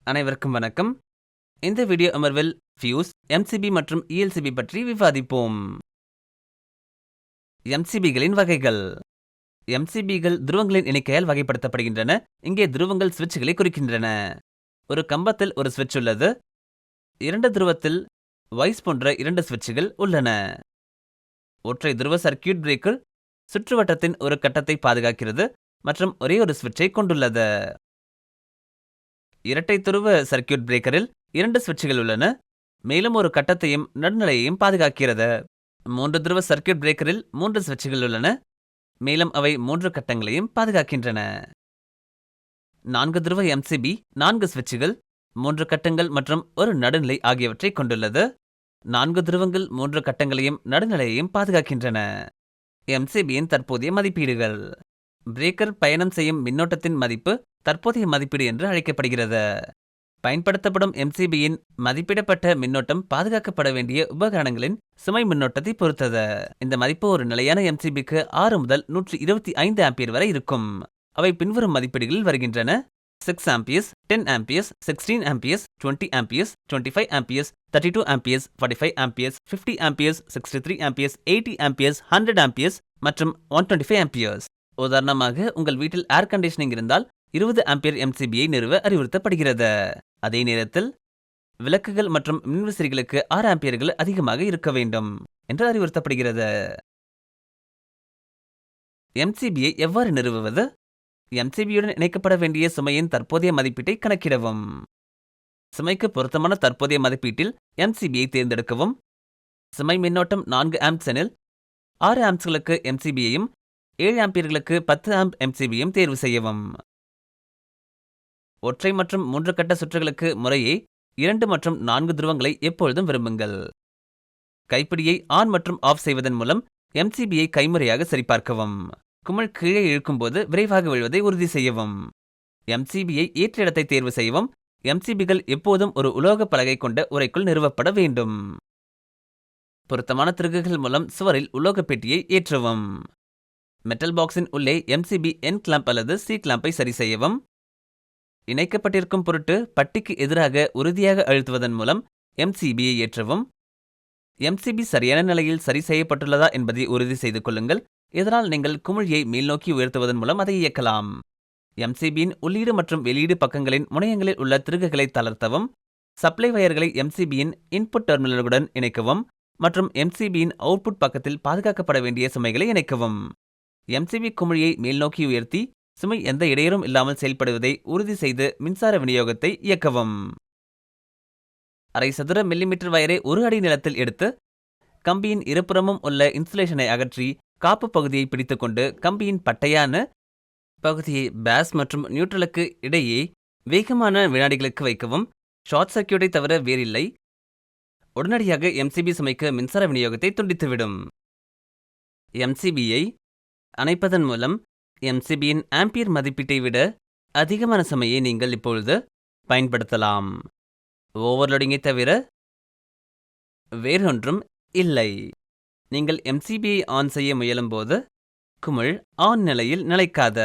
அனைவருக்கும் வணக்கம். இந்த வீடியோ அமர்வில் ஃபியூஸ், எம்சிபி மற்றும் இஎல்சிபி பற்றி விவாதிப்போம். எம்சிபிகளின் வகைகள். எம்சிபிகள் துருவங்களின் எண்ணிக்கையால் வகைப்படுத்தப்படுகின்றன. இங்கே துருவங்கள் சுவிட்சுகளை குறிக்கின்றன. ஒரு கம்பத்தில் ஒரு சுவிட்ச் உள்ளது. 2 துருவத்தில் வைஸ் போன்ற 2 சுவிட்சுகள் உள்ளன. ஒற்றை துருவ சர்க்கியூட் பிரேக்கர் சுற்றுவட்டத்தின் ஒரு கட்டத்தை பாதுகாக்கிறது மற்றும் ஒரே ஒரு சுவிட்சை கொண்டுள்ளது. இரட்டை துருவ சர்க்கியூட் பிரேக்கரில் 2 சுவிட்சுகள் உள்ளன, மேலும் ஒரு கட்டத்தையும் நடுநிலையையும் பாதுகாக்கிறது. 3 துருவ சர்க்கியூட் பிரேக்கரில் 3 சுவிட்சுகள் உள்ளன, மேலும் அவை 3 கட்டங்களையும் பாதுகாக்கின்றன. 4 துருவ எம்சிபி 4 சுவிட்சுகள், 3 கட்டங்கள் மற்றும் ஒரு நடுநிலை ஆகியவற்றை கொண்டுள்ளது. 4 துருவங்கள் 3 கட்டங்களையும் நடுநிலையையும் பாதுகாக்கின்றன. எம்சிபியின் தற்போதைய மதிப்பீடுகள். பிரேக்கர் பயணம் செய்யும் மின்னோட்டத்தின் மதிப்பு தற்போதைய மதிப்பீடு என்று அழைக்கப்படுகிறது. பயன்படுத்தப்படும் எம்சிபியின் மதிப்பிடப்பட்ட மின்னோட்டம் பாதுகாக்கப்பட வேண்டிய உபகரணங்களின் சுமை மின்னோட்டத்தை பொறுத்தது. இந்த மதிப்பு ஒரு நிலையான எம்சிபிக்கு 6 முதல் 125 ஆம்பியர் வரை இருக்கும். அவை பின்வரும் மதிப்பீடுகளில் வருகின்றன: 6 amperes, 10 amperes, 16 amperes, 20 amperes, 25 amperes, 32 amperes, 45 amperes, 50 amperes, 63 amperes, 80 amperes, 100 amperes மற்றும் 125 ஆம்பியர்ஸ். உதாரணமாக, உங்கள் வீட்டில் ஏர் கண்டிஷனிங் இருந்தால் 20 ஆம்பியர் எம்சிபியை நிறுவ அறிவுறுத்தப்படுகிறது. அதே நேரத்தில் விளக்குகள் மற்றும் மின்விசிறிகளுக்கு 6 ஆம்பியர்கள் அதிகமாக இருக்க வேண்டும் என்று அறிவுறுத்தப்படுகிறது. எம்சிபியை எவ்வாறு நிறுவுவது? எம்சிபியுடன் இணைக்கப்பட வேண்டிய சுமையின் தற்போதைய மதிப்பீட்டை கணக்கிடவும். சுமைக்கு பொருத்தமான தற்போதைய மதிப்பீட்டில் எம்சிபியை தேர்ந்தெடுக்கவும். சுமை மின்னோட்டம் 4 ஆம்ப்ஸ் எனில் 6 ஆம்ப்ஸ்களுக்கு எம்சிபியையும் 7 ஆம்பியர்களுக்கு 10 ஆம்ப் எம்சிபியும் தேர்வு செய்யவும். ஒற்றை மற்றும் 3 கட்ட சுற்றுகளுக்கு முறையே 2 மற்றும் 4 துருவங்களை எப்பொழுதும் விரும்புங்கள். கைப்பிடியை ஆன் மற்றும் ஆஃப் செய்வதன் மூலம் எம்சிபியை கைமுறையாக சரிபார்க்கவும். குமிழ் கீழே இழுக்கும்போது விரைவாக விழுவதை உறுதி செய்யவும். எம்சிபியை ஏற்ற இடத்தை தேர்வு செய்யவும். எம்சிபிகள் எப்போதும் ஒரு உலோக பலகை கொண்ட உறைக்குள் நிறுவப்பட வேண்டும். பொருத்தமான திருகுகள் மூலம் சுவரில் உலோக பெட்டியை ஏற்றவும். மெட்டல் பாக்ஸின் உள்ளே எம்சிபி என் கிளாம்ப் அல்லது சி கிளாம்பை சரி செய்யவும். இணைக்கப்பட்டிருக்கும் பொருட்டு பட்டிக்கு எதிராக உறுதியாக அழுத்துவதன் மூலம் எம்சிபியை ஏற்றவும். எம்சிபி சரியான நிலையில் சரி செய்யப்பட்டுள்ளதா என்பதை உறுதி செய்து கொள்ளுங்கள். இதனால் நீங்கள் குமிழியை மேல்நோக்கி உயர்த்துவதன் மூலம் அதை இயக்கலாம். எம்சிபியின் உள்ளீடு மற்றும் வெளியீடு பக்கங்களின் முனையங்களில் உள்ள திருகுகளை தளர்த்தவும். சப்ளை வயர்களை எம்சிபியின் இன்புட் டெர்மினலுடன் இணைக்கவும் மற்றும் எம்சிபியின் அவுட்புட் பக்கத்தில் பாதுகாக்கப்பட வேண்டிய சுமைகளை இணைக்கவும். எம்சிபி குமிழியை மேல்நோக்கி உயர்த்தி சுமை எந்த இடையூறும் இல்லாமல் செயல்படுவதை உறுதி செய்து மின்சார விநியோகத்தை இயக்கவும். அரை சதுர மில்லிமீட்டர் வயரை 1 அடி நிலத்தில் எடுத்து கம்பியின் இருபுறமும் உள்ள இன்சுலேஷனை அகற்றி காப்பு பகுதியை பிடித்துக்கொண்டு கம்பியின் பட்டையான பகுதியை பேஸ் மற்றும் நியூட்ரலுக்கு இடையே வேகமான வினாடிகளுக்கு வைக்கவும். ஷார்ட் சர்க்கியூட்டை தவிர வேறில்லை. உடனடியாக எம்சிபி சுமைக்கு மின்சார விநியோகத்தை துண்டித்துவிடும். எம்சிபியை அணைப்பதன் மூலம் எம்சிபியின் ஆம்பியர் மதிப்பீட்டை விட அதிகமான சுமையை நீங்கள் இப்பொழுது பயன்படுத்தலாம். ஓவர்லோடிங்கை தவிர வேறொன்றும் இல்லை. நீங்கள் எம்சிபியை ஆன் செய்ய முயலும்போது குமிழ் ஆன் நிலையில் நிலைக்காத.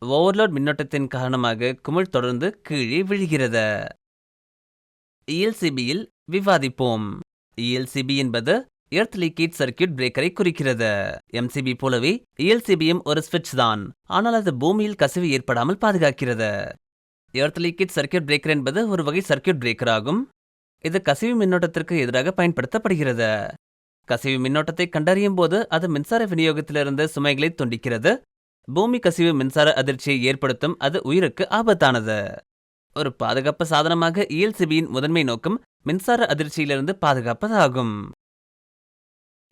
ஓவர்லோட் மின்னோட்டத்தின் காரணமாக குமிழ் தொடர்ந்து கீழே விழுகிறது. இஎல்சிபியில் விவாதிப்போம். இஎல்சிபி என்பது எர்த் லீக்கேஜ் சர்க்கியூட் பிரேக்கரை குறிக்கிறது. எம்சிபி போலவே இஎல்சிபியும் ஒரு சுவிட்ச் தான், ஆனால் அது பூமியில் கசிவு ஏற்படாமல் பாதுகாக்கிறது. எர்த் லீக்கேஜ் சர்க்கியூட் பிரேக்கர் என்பது ஒரு வகை சர்க்கியூட் பிரேக்கர் ஆகும். இது கசிவு மின்னோட்டத்திற்கு எதிராக பயன்படுத்தப்படுகிறது. கசிவு மின்னோட்டத்தை கண்டறியும் போது அது மின்சார விநியோகத்திலிருந்து சுமைகளை துண்டிக்கிறது. பூமி கசிவு மின்சார அதிர்ச்சியை ஏற்படுத்தும். அது உயிருக்கு ஆபத்தானது. ஒரு பாதுகாப்பு சாதனமாக இஎல்சிபியின் முதன்மை நோக்கம் மின்சார அதிர்ச்சியிலிருந்து பாதுகாப்பதாகும்.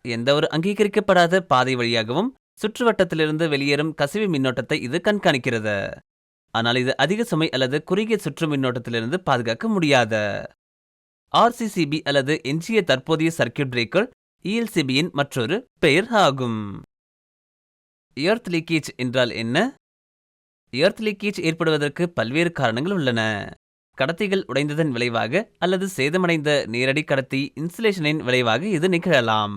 எந்த ஒரு அங்கீகரிக்கப்படாத பாதை வழியாகவும் சுற்றுவட்டத்திலிருந்து வெளியேறும் கசிவு மின்னோட்டத்தை இது கண்காணிக்கிறது. ஆனால் இது அதிக சுமை அல்லது குறுகிய சுற்று மின்னோட்டத்திலிருந்து பாதுகாக்க முடியாது. ஆர்சிசிபி அல்லது எஞ்சிய தற்போதைய சர்க்கியூட் பிரேக்கர் இஎல்சிபியின் மற்றொரு பெயர் ஆகும். எர்த் லீக்கேஜ் என்றால் என்ன? எர்த் லீக்கேஜ் ஏற்படுவதற்கு பல்வேறு காரணங்கள் உள்ளன. கடத்திகள் உடைந்ததன் விளைவாக அல்லது சேதமடைந்த நேரடி கடத்தி இன்சுலேஷனின் விளைவாக இது நிகழலாம்.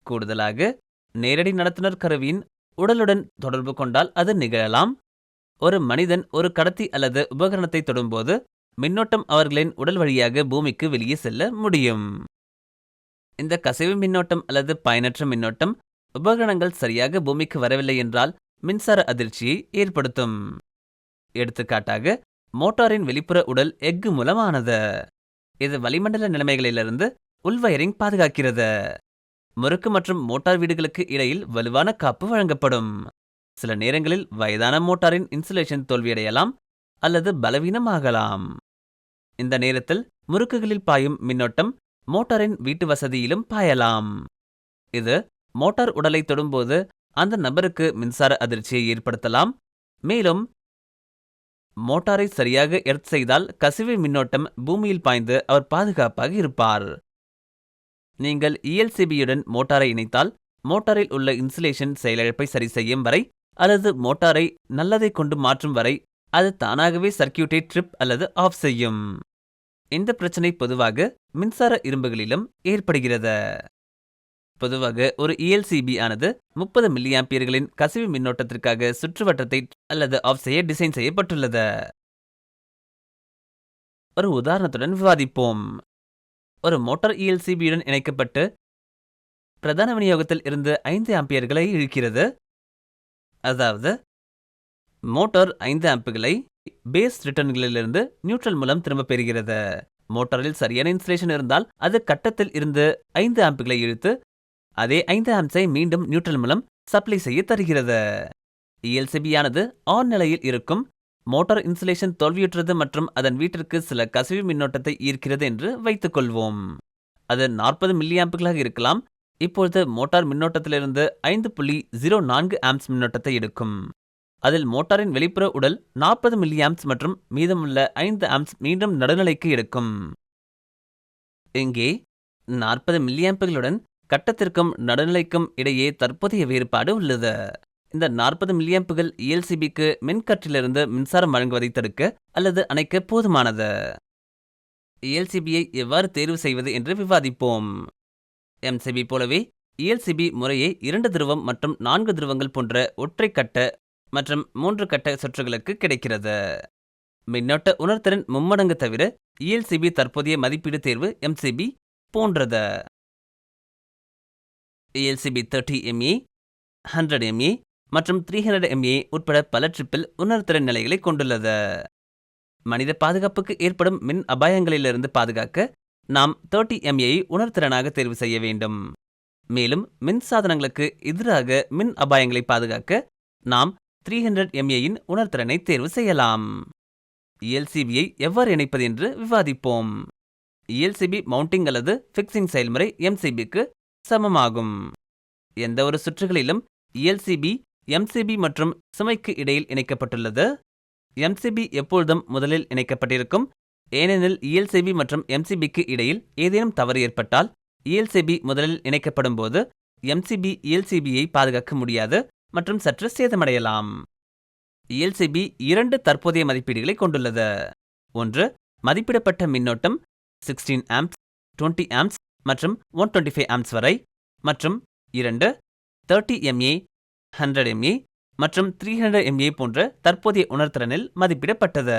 கூடுதலாக நேரடி நடத்துனர் கருவியின் உடலுடன் தொடர்பு கொண்டால் அது நிகழலாம். ஒரு மனிதன் ஒரு கடத்தி அல்லது உபகரணத்தை தொடும்போது மின்னோட்டம் அவர்களின் உடல் வழியாக பூமிக்கு வெளியே செல்ல முடியும். இந்த கசிவு மின்னோட்டம் அல்லது பயனற்ற மின்னோட்டம் உபகரணங்கள் சரியாக பூமிக்கு வரவில்லை என்றால் மின்சார அதிர்ச்சியை ஏற்படுத்தும். எடுத்துக்காட்டாக, மோட்டாரின் வெளிப்புற உடல் எஃகு மூலமானது. இது வளிமண்டல நிலைமைகளிலிருந்து உள்வயரிங் பாதுகாக்கிறது. முறுக்கு மற்றும் மோட்டார் வீடுகளுக்கு இடையில் வலுவான காப்பு வழங்கப்படும். சில நேரங்களில் வயதான மோட்டாரின் இன்சுலேஷன் தோல்வியடையலாம் அல்லது பலவீனமாகலாம். இந்த நேரத்தில் முறுக்குகளில் பாயும் மின்னோட்டம் மோட்டாரின் வீட்டு வசதியிலும் பாயலாம். இது மோட்டார் உடலை தொடும்போது அந்த நபருக்கு மின்சார அதிர்ச்சியை ஏற்படுத்தலாம். மேலும் மோட்டாரை சரியாக எர்த் செய்தால் கசிவு மின்னோட்டம் பூமியில் பாய்ந்து அவர் பாதுகாப்பாக இருப்பார். நீங்கள் ELCBயுடன் மோட்டாரை இணைத்தால் மோட்டாரில் உள்ள இன்சுலேஷன் செயலிழப்பை சரி செய்யும் வரை அல்லது மோட்டாரை நல்லதை கொண்டு மாற்றும் வரை அது தானாகவே சர்க்கியூட்டை ட்ரிப் அல்லது ஆஃப் செய்யும். இந்த பிரச்சனை பொதுவாக மின்சார இரும்புகளிலும் ஏற்படுகிறது. பொதுவாக ஒரு ELCB ஆனது 30 மில்லியாம்பியர்களின் கசிவு மின்னோட்டத்திற்காக சுற்றுவட்டத்தை அல்லது ஆஃப் செய்ய டிசைன் செய்யப்பட்டுள்ளது. ஒரு உதாரணத்துடன் விவாதிப்போம். ஒரு மோட்டார் ELCBயுடன் இணைக்கப்பட்டு பிரதான விநியோகத்தில் இருந்து 5 ஆம்பியர்களை இழுக்கிறது. அதாவது மோட்டார் 5 ஆம்புகளை பேஸ் ரிட்டர்ன்களிலிருந்து நியூட்ரல் மூலம் திரும்ப பெறுகிறது. மோட்டாரில் சரியான இன்சுலேஷன் இருந்தால் அது கட்டத்தில் இருந்து 5 ஆம்புகளை இழுத்து அதே 5 ஆம்ப்ஸை மீண்டும் நியூட்ரல் மூலம் சப்ளை செய்ய தருகிறது. ELCB ஆனது ஆன் நிலையில் இருக்கும். மோட்டார் இன்சுலேஷன் தோல்வியுற்றது மற்றும் அதன் வீட்டிற்கு சில கசிவு மின்னோட்டத்தை ஈர்க்கிறது என்று வைத்துக் கொள்வோம். அது 40 மில்லியாம்புகளாக இருக்கலாம். இப்பொழுது மோட்டார் மின்னோட்டத்திலிருந்து 5.04 ஆம்ப்ஸ் மின்னோட்டத்தை எடுக்கும். அதில் மோட்டாரின் வெளிப்புற உடல் 40 மில்லியாம்ப்ஸ் மற்றும் மீதமுள்ள 5 ஆம்ப்ஸ் மீண்டும் நடுநிலைக்கு எடுக்கும். இங்கே 40 மில்லியாம்புகளுடன் கட்டத்திற்கும் நடுநிலைக்கும் இடையே தற்போதைய வேறுபாடு உள்ளது. இந்த 40 மில்லியாம்புகள் ELCBக்கு மின்கற்றிலிருந்து மின்சாரம் வழங்குவதை தடுக்க அல்லது அணைக்க போதுமானது. ELCBயை எவ்வாறு தேர்வு செய்வது என்று விவாதிப்போம். MCB போலவே ELCB முறையே 2 துருவம் மற்றும் 4 துருவங்கள் போன்ற ஒற்றை கட்ட மற்றும் 3 கட்ட சுற்றுகளுக்கு கிடைக்கிறது. மின்னோட்ட உணர்திறன் மும்மடங்கு தவிர ELCB தற்போதைய மதிப்பீடு தேர்வு MCB போன்றது. ELCB 30 MA, 100 MA மற்றும் 300 MA உட்பட பல ட்ரிப்பிள் உணர்திறன் நிலைகளை கொண்டுள்ளது. மனித பாதுகாப்புக்கு ஏற்படும் மின் அபாயங்களிலிருந்து பாதுகாக்க நாம் 30 MAயை உணர்திறனாக தேர்வு செய்ய வேண்டும். மேலும் மின் சாதனங்களுக்கு எதிராக மின் அபாயங்களை பாதுகாக்க நாம் 300 MAயின் உணர்திறனை தேர்வு செய்யலாம். ELCBயை எவ்வாறு இணைப்பது என்று விவாதிப்போம். ELCB மவுண்டிங் அல்லது ஃபிக்சிங் செயல்முறை MCBக்கு சமமாகும். எந்த ஒரு சுற்றுகளிலும் ELCB MCB மற்றும் சுமைக்கு இடையில் இணைக்கப்பட்டுள்ளது. MCB எப்பொழுதும் முதலில் இணைக்கப்பட்டிருக்கும். ஏனெனில் ELCB மற்றும் MCBக்கு இடையில் ஏதேனும் தவறு ஏற்பட்டால் ELCB முதலில் இணைக்கப்படும் போது MCB ELCBயை பாதுகாக்க முடியாது மற்றும் சற்று சேதமடையலாம். ELCB 2 தற்போதைய மதிப்பீடுகளை கொண்டுள்ளது. ஒன்று, மதிப்பிடப்பட்ட மின்னோட்டம் 16 ஆம்ப்ஸ், 20 ஆம்ப்ஸ் மற்றும் 125 ஆம்ப்ஸ் வரை. மற்றும் 2, 30 MA, 100 MA மற்றும் 300 MA போன்ற தற்போதைய உணர்திறனில் மதிப்பிடப்பட்டது.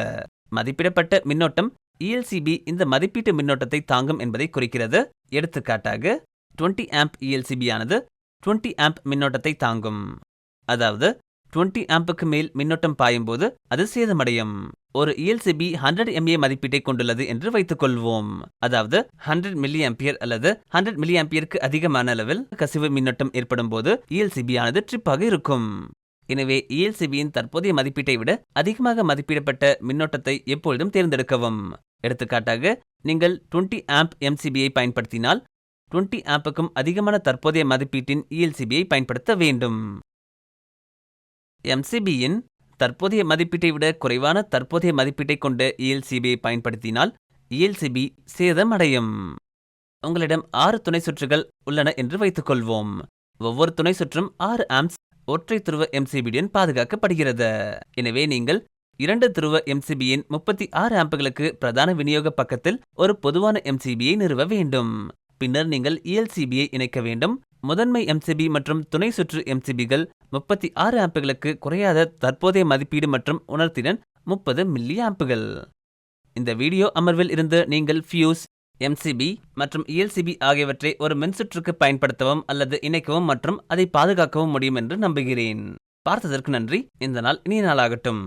மதிப்பிடப்பட்ட மின்னோட்டம் ELCB இந்த மதிப்பீட்டு மின்னோட்டத்தை தாங்கும் என்பதை குறிக்கிறது. எடுத்துக்காட்டாக 20 ஆம்ப் ELCB ஆனது 20 ஆம்ப் மின்னோட்டத்தை தாங்கும். அதாவது 20 ஆம்புக்கு மேல் மின்னோட்டம் பாயும்போது அது சேதமடையும். ஒரு ELCB 100 MA மதிப்பீட்டை கொண்டுள்ளது என்று வைத்துக் கொள்வோம். அதாவது 100 மில்லியாம்பியர் அல்லது 100 மில்லியாம்பியருக்கு அதிகமான அளவில் கசிவு மின்னோட்டம் ஏற்படும் போது ELCB ஆனது ட்ரிப்பாக இருக்கும். எனவே ELCBயின் தற்போதைய மதிப்பீட்டை விட அதிகமாக மதிப்பிடப்பட்ட மின்னோட்டத்தை எப்பொழுதும் தேர்ந்தெடுக்கவும். எடுத்துக்காட்டாக, நீங்கள் 20 ஆம்ப் MCBயை பயன்படுத்தினால் 20 ஆம்புக்கும் அதிகமான தற்போதைய மதிப்பீட்டின் ELCBயை பயன்படுத்த வேண்டும். MCBயின் தற்போதைய மதிப்பீட்டை விட குறைவான தற்போதைய மதிப்பீட்டை கொண்ட ELCBயை பயன்படுத்தினால் ELCB சேதமடையும். உங்களிடம் 6 துணை சுற்றுகள் உள்ளன என்று வைத்துக் கொள்வோம். ஒவ்வொரு துணை சுற்றும் 6 ஆம்ப்ஸ் ஒற்றை துருவ MCBயுடன் பாதுகாக்கப்படுகிறது. எனவே நீங்கள் 2 துருவ MCBயின் 36 ஆம்புகளுக்கு பிரதான விநியோக பக்கத்தில் ஒரு பொதுவான MCBயை நிறுவ வேண்டும். பின்னர் நீங்கள் ELCBயை இணைக்க வேண்டும் முதன்மை எம்சிபி மற்றும் துணை சுற்று எம்சிபிகள் 36 ஆம்புகளுக்கு குறையாத தற்போதைய மதிப்பீடு மற்றும் உணர்திறன் 30 மில்லி ஆம்புகள். இந்த வீடியோ அமர்வில் இருந்து நீங்கள் ஃபியூஸ், எம்சிபி மற்றும் இஎல்சிபி ஆகியவற்றை ஒரு மின்சுற்றுக்கு பயன்படுத்தவும் அல்லது இணைக்கவும் மற்றும் அதை பாதுகாக்கவும் முடியும் என்று நம்புகிறேன். பார்த்ததற்கு நன்றி. இந்த நாள் இனிய நாளாகட்டும்.